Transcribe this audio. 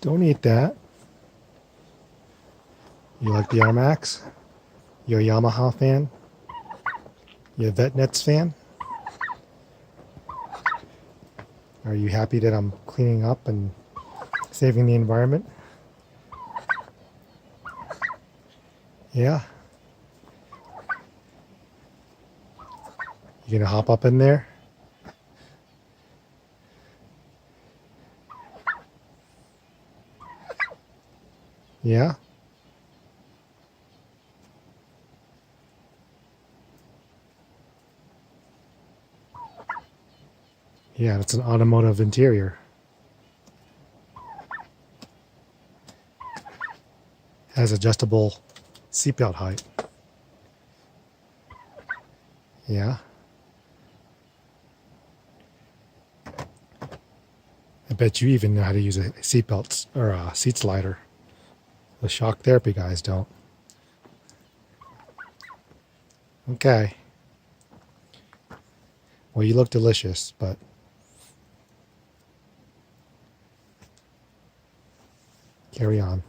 Don't eat that. You like the RMAX? You're a Yamaha fan? You're a Redneck fan? Are you happy that I'm cleaning up and saving the environment? Yeah? You gonna hop up in there? Yeah? Yeah, it's an automotive interior. Has adjustable seatbelt height. Yeah? I bet you even know how to use a seatbelt or a seat slider. The shock therapy guys don't. Okay. Well, you look delicious, but carry on.